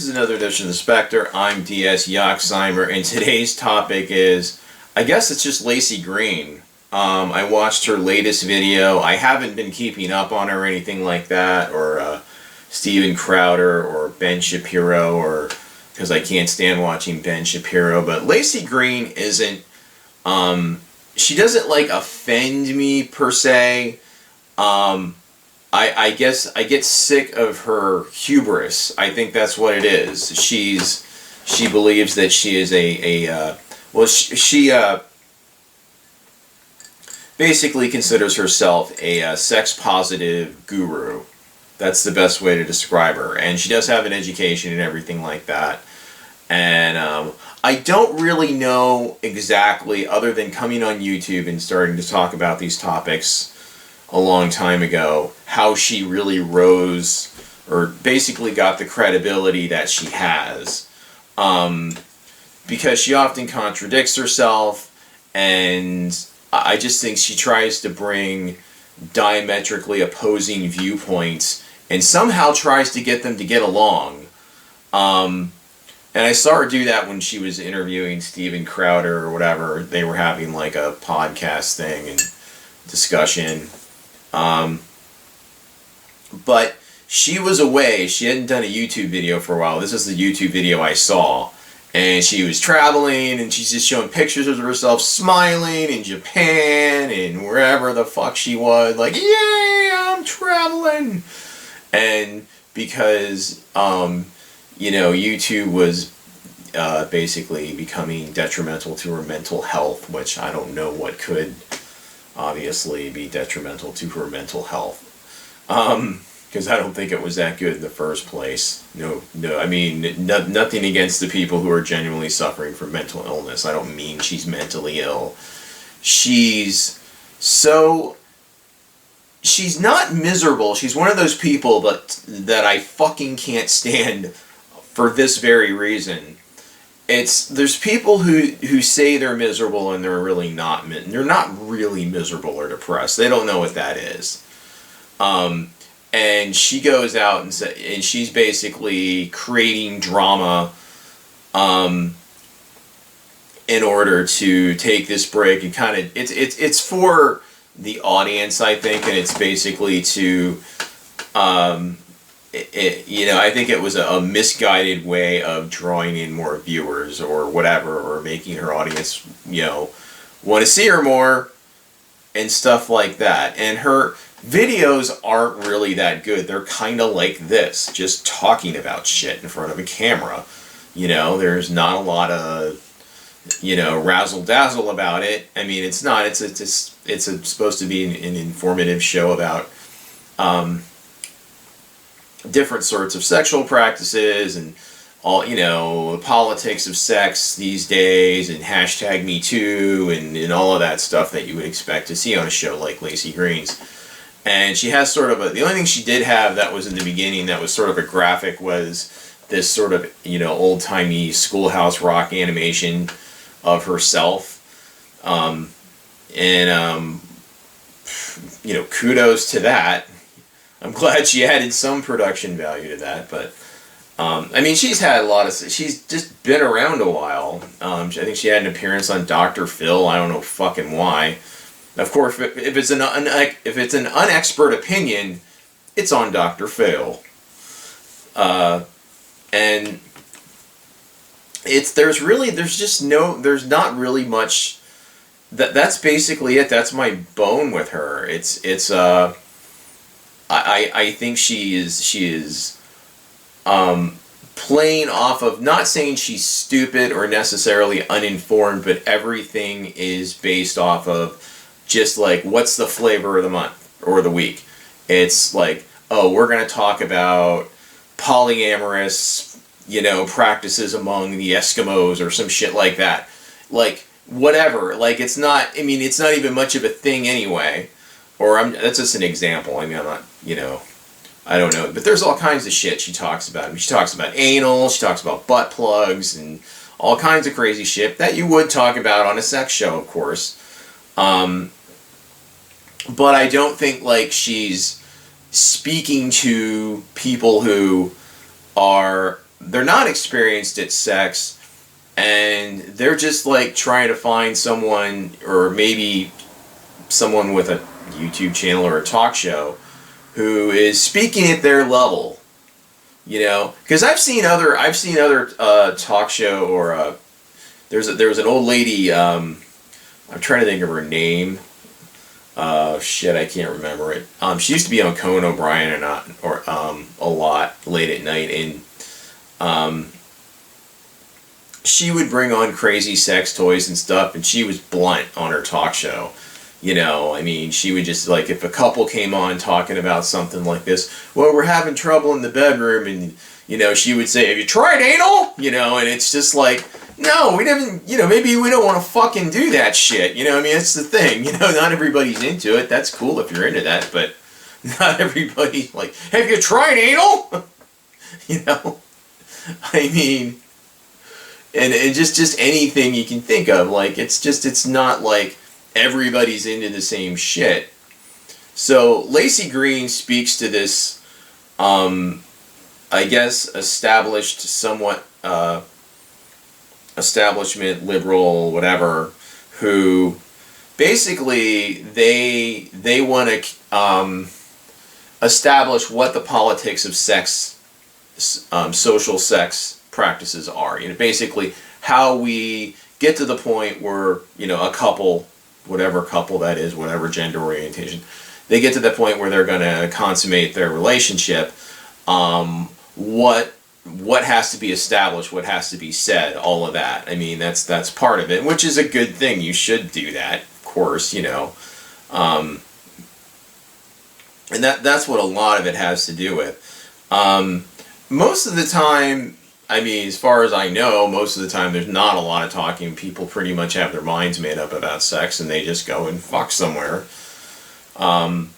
is another edition of The Spectre. I'm D.S. Yoxheimer, and today's topic is, I guess it's just Laci Green. I watched her latest video. I haven't been keeping up on her or anything like that, or Steven Crowder, or Ben Shapiro, or because I can't stand watching Ben Shapiro. But Laci Green isn't, she doesn't like offend me per se. I guess I get sick of her hubris. I think that's what it is. She believes that she is she basically considers herself a sex-positive guru. That's the best way to describe her. And she does have an education and everything like that. And I don't really know exactly, other than coming on YouTube and starting to talk about these topics a long time ago, how she really rose, or basically got the credibility that she has. Because she often contradicts herself, and I just think she tries to bring diametrically opposing viewpoints and somehow tries to get them to get along. And I saw her do that when she was interviewing Steven Crowder or whatever. They were having like a podcast thing and discussion. But she was away. She hadn't done a YouTube video for a while. This is the YouTube video I saw. And she was traveling, and she's just showing pictures of herself smiling in Japan and wherever the fuck she was. Like, yay, I'm traveling. And because, YouTube was basically becoming detrimental to her mental health, which I don't know what could obviously be detrimental to her mental health. Because I don't think it was that good in the first place. No, I mean, nothing against the people who are genuinely suffering from mental illness. I don't mean she's mentally ill. She's not miserable. She's one of those people that I fucking can't stand for this very reason. There's people who say they're miserable and they're really not. They're not really miserable or depressed. They don't know what that is. And she goes out and she's basically creating drama in order to take this break and kind of it's for the audience, I think, and it's basically to I think it was a misguided way of drawing in more viewers or whatever, or making her audience, want to see her more and stuff like that. And her videos aren't really that good. They're kind of like this, just talking about shit in front of a camera. There's not a lot of, razzle-dazzle about it. I mean, it's not. It's supposed to be an informative show about different sorts of sexual practices and all, the politics of sex these days, and hashtag Me Too, and all of that stuff that you would expect to see on a show like Laci Green's. And she has sort of the only thing she did have that was in the beginning that was sort of a graphic was this sort of, old-timey Schoolhouse Rock animation of herself. Kudos to that. I'm glad she added some production value to that, but she's had a lot of. She's just been around a while. I think she had an appearance on Dr. Phil. I don't know fucking why. Of course, if it's an unexpert opinion, it's on Dr. Phil. And there's not really much. That's basically it. That's my bone with her. I think she is playing off of, not saying she's stupid or necessarily uninformed, but everything is based off of just like, what's the flavor of the month or the week? It's like, oh, we're going to talk about polyamorous, practices among the Eskimos or some shit like that. Like, whatever. Like, it's not even much of a thing anyway. Or that's just an example. I mean, I'm not, I don't know. But there's all kinds of shit she talks about. I mean, she talks about anal, she talks about butt plugs, and all kinds of crazy shit that you would talk about on a sex show, of course. But I don't think, like, she's speaking to people who are they're not experienced at sex, and they're just like trying to find someone, or maybe someone with a YouTube channel or a talk show, who is speaking at their level. You know, because I've seen other talk show, or there was an old lady. I'm trying to think of her name. Shit, I can't remember it. She used to be on Conan O'Brien a lot late at night, and she would bring on crazy sex toys and stuff, and she was blunt on her talk show. You know, I mean, she would just, like, if a couple came on talking about something like this, well, we're having trouble in the bedroom, and, you know, she would say, have you tried anal? You know, and it's just like, no, we didn't, you know, maybe we don't want to fucking do that shit. You know, I mean, that's the thing. You know, not everybody's into it. That's cool if you're into that, but not everybody's like, have you tried anal? You know, I mean, and just anything you can think of. Like, it's not like everybody's into the same shit. So Laci Green speaks to this, I guess, establishment, liberal, whatever, who basically they want to establish what the politics of sex, social sex practices are. You know, basically how we get to the point where, you know, a couple, whatever couple that is, whatever gender orientation, they get to the point where they're going to consummate their relationship. What has to be established, what has to be said, all of that. I mean, that's part of it, which is a good thing. You should do that, of course, you know. And that's what a lot of it has to do with. Most of the time, I mean, as far as I know, most of the time there's not a lot of talking. People pretty much have their minds made up about sex, and they just go and fuck somewhere, and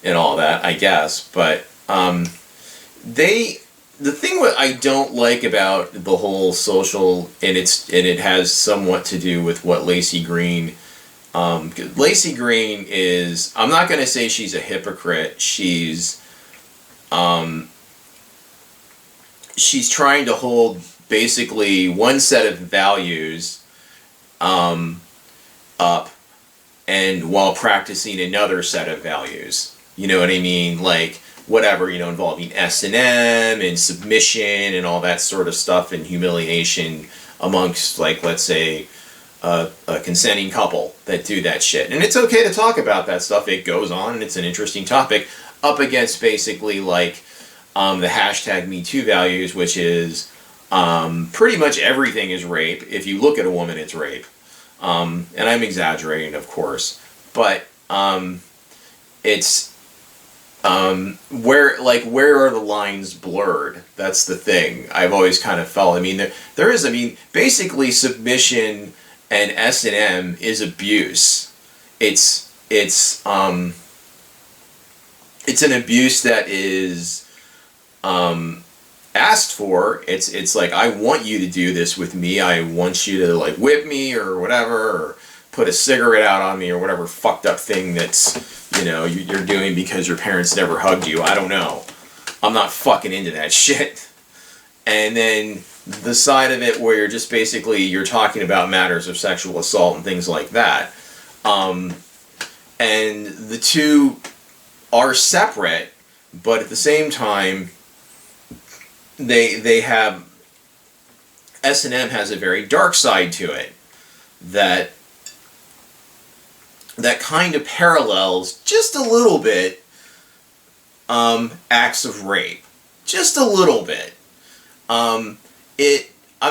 all that, I guess. But the thing what I don't like about the whole social, and it has somewhat to do with what Laci Green. Laci Green is, I'm not going to say she's a hypocrite. She's trying to hold basically one set of values up, and while practicing another set of values. You know what I mean? Like, whatever, you know, involving S&M and submission and all that sort of stuff, and humiliation amongst, like, let's say, a consenting couple that do that shit. And it's okay to talk about that stuff. It goes on, and it's an interesting topic, up against basically, like, the hashtag MeToo values, which is pretty much everything is rape. If you look at a woman, it's rape. And I'm exaggerating, of course. But it's... where are the lines blurred? That's the thing. I've always kind of felt. I mean, there is. I mean, basically, submission and S&M is abuse. It's an abuse that is asked for. It's like, I want you to do this with me. I want you to, like, whip me or whatever, or put a cigarette out on me, or whatever fucked up thing that's, you know, you're doing because your parents never hugged you. I don't know. I'm not fucking into that shit. And then the side of it where you're just basically, you're talking about matters of sexual assault and things like that. And the two are separate, but at the same time, they have, S&M has a very dark side to it that kind of parallels just a little bit acts of rape, just a little bit. I'm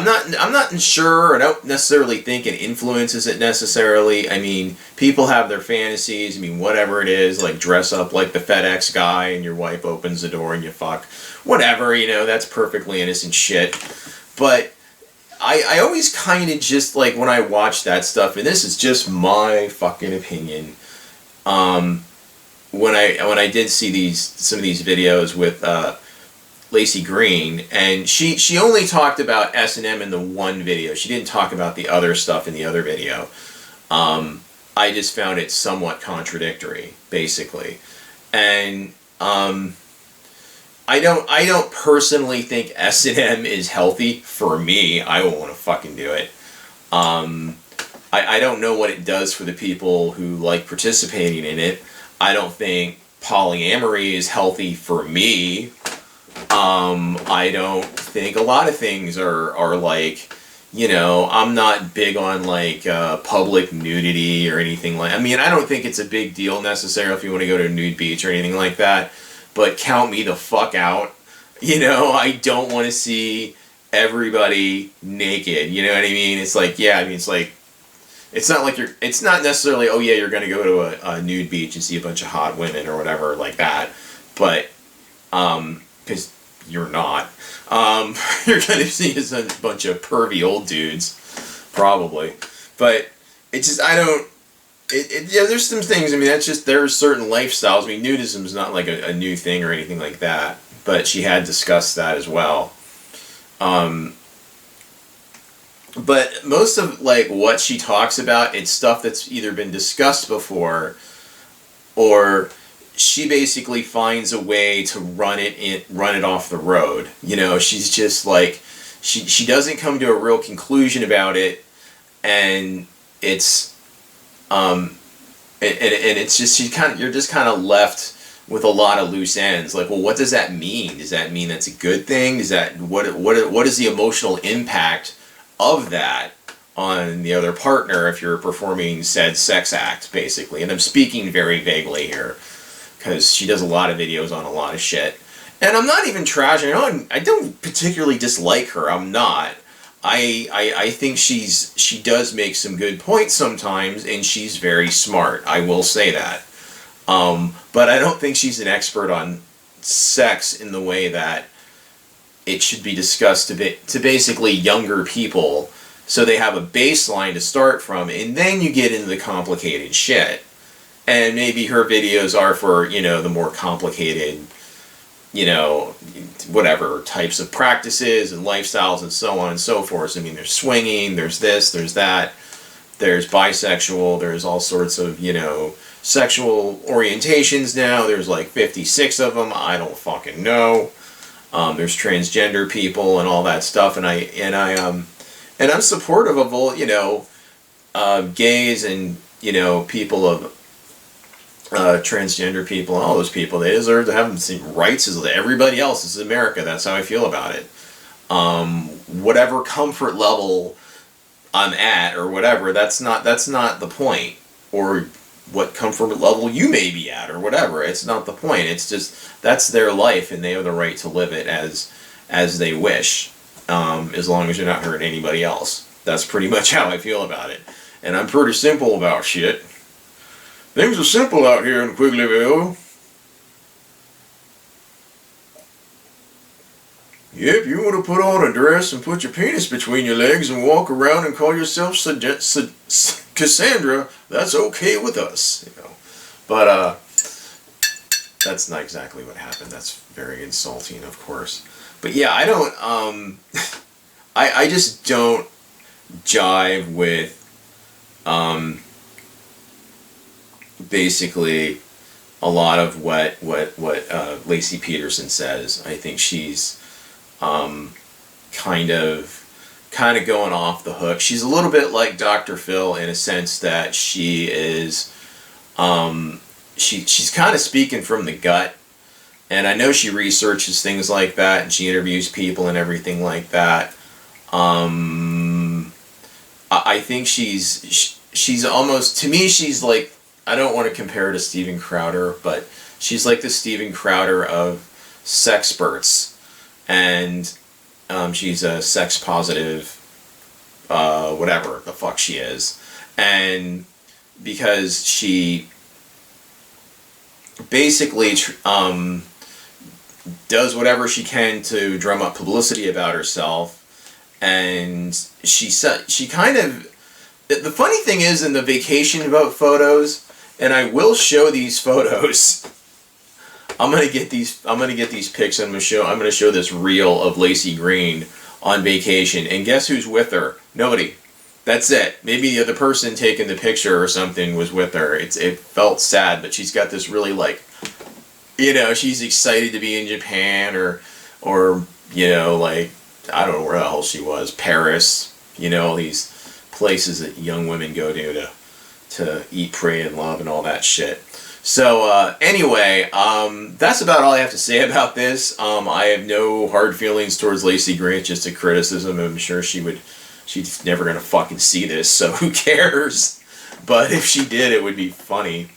not sure. I don't necessarily think it influences it necessarily. I mean, people have their fantasies. I mean, whatever it is, like dress up like the FedEx guy and your wife opens the door and you fuck. Whatever, you know, that's perfectly innocent shit. But I always kind of just, like, when I watch that stuff, and this is just my fucking opinion, when I did see some of these videos with Laci Green, and she only talked about S&M in the one video. She didn't talk about the other stuff in the other video. I just found it somewhat contradictory, basically. And I don't personally think S&M is healthy for me. I won't want to fucking do it. I don't know what it does for the people who like participating in it. I don't think polyamory is healthy for me. I don't think a lot of things are like, you know, I'm not big on like public nudity or anything like. I mean, I don't think it's a big deal necessarily if you want to go to a nude beach or anything like that. But count me the fuck out. You know, I don't want to see everybody naked. You know what I mean? It's like, yeah, I mean, it's like, it's not like it's not necessarily, oh yeah, you're going to go to a nude beach and see a bunch of hot women or whatever like that. But, because you're not. You're going to see a bunch of pervy old dudes, probably. But it's just, I don't, yeah, there's some things, I mean, that's just, there are certain lifestyles. I mean, nudism is not like a new thing or anything like that. But she had discussed that as well. But most of like what she talks about, it's stuff that's either been discussed before, or she basically finds a way to run it off the road. You know, she's just like, she doesn't come to a real conclusion about it, and it's and it's just you're just kind of left with a lot of loose ends. Like, well, what does that mean? Does that mean that's a good thing? Does that what is the emotional impact of that on the other partner if you're performing said sex act, basically? And I'm speaking very vaguely here because she does a lot of videos on a lot of shit. And I'm not even trashing her. I don't particularly dislike her. I'm not. I think she does make some good points sometimes, and she's very smart. I will say that. But I don't think she's an expert on sex in the way that it should be discussed to basically younger people, so they have a baseline to start from, and then you get into the complicated shit. And maybe her videos are for, you know, the more complicated, you know, whatever types of practices and lifestyles and so on and so forth. I mean, there's swinging, there's this, there's that, there's bisexual, there's all sorts of, you know, sexual orientations now. There's like 56 of them. I don't fucking know. There's transgender people and all that stuff, and I'm supportive of all, you know, gays and, you know, people of transgender people and all those people. They deserve to have the same rights as everybody else. This is America. That's how I feel about it. Whatever comfort level I'm at or whatever, that's not the point. Or what comfort level you may be at or whatever. It's not the point. It's just, that's their life and they have the right to live it as they wish, as long as you're not hurting anybody else. That's pretty much how I feel about it. And I'm pretty simple about shit. Things are simple out here in Quigleyville. Yep, you want to put on a dress and put your penis between your legs and walk around and call yourself Cassandra, that's okay with us, you know. But that's not exactly what happened. That's very insulting, of course. But yeah, I don't I just don't jive with basically a lot of what Laci Peterson says. I think she's kind of going off the hook. She's a little bit like Dr. Phil in a sense that she is, she's kind of speaking from the gut, and I know she researches things like that, and she interviews people and everything like that. I think she's almost, to me, she's like, I don't want to compare her to Steven Crowder, but she's like the Steven Crowder of sexperts, and she's a sex positive, whatever the fuck she is. And because she basically does whatever she can to drum up publicity about herself, and she kind of, the funny thing is, in the vacation boat photos, and I will show these photos. I'm gonna get these pics. I'm gonna show this reel of Laci Green on vacation, and guess who's with her? Nobody. That's it. Maybe the other person taking the picture or something was with her. It felt sad, but she's got this really like you know, she's excited to be in Japan or you know, like, I don't know where the hell she was, Paris, you know, these places that young women go to eat, pray, and love and all that shit. So anyway, that's about all I have to say about this. I have no hard feelings towards Laci Green, just a criticism. I'm sure she's never gonna fucking see this, so who cares? But if she did, it would be funny.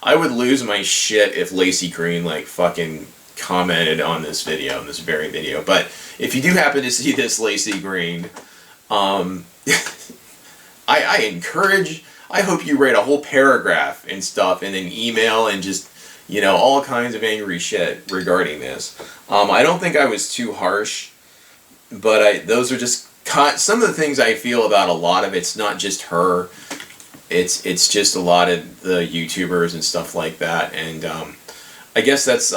I would lose my shit if Laci Green like fucking commented on this video, this very video. But if you do happen to see this, Laci Green, I encourage. I hope you write a whole paragraph and stuff in an email and just, you know, all kinds of angry shit regarding this. I don't think I was too harsh, but those are just some of the things I feel about a lot of it's not just her. It's just a lot of the YouTubers and stuff like that. And I guess that's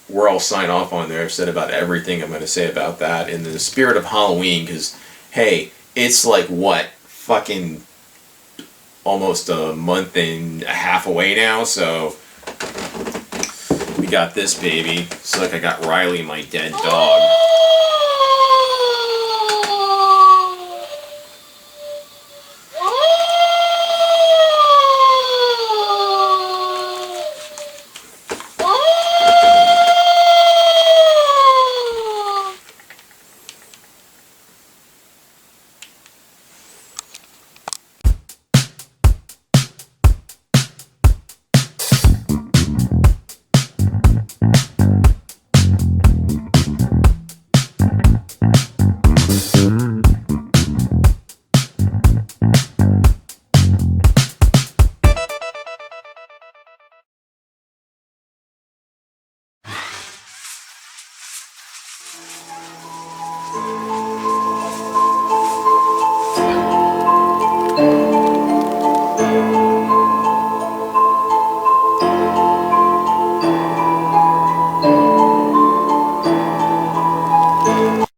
where I'll sign off on there. I've said about everything I'm going to say about that in the spirit of Halloween, because, hey, it's like, what, fucking almost a month and a half away now, so we got this baby. It's like I got Riley, my dead dog.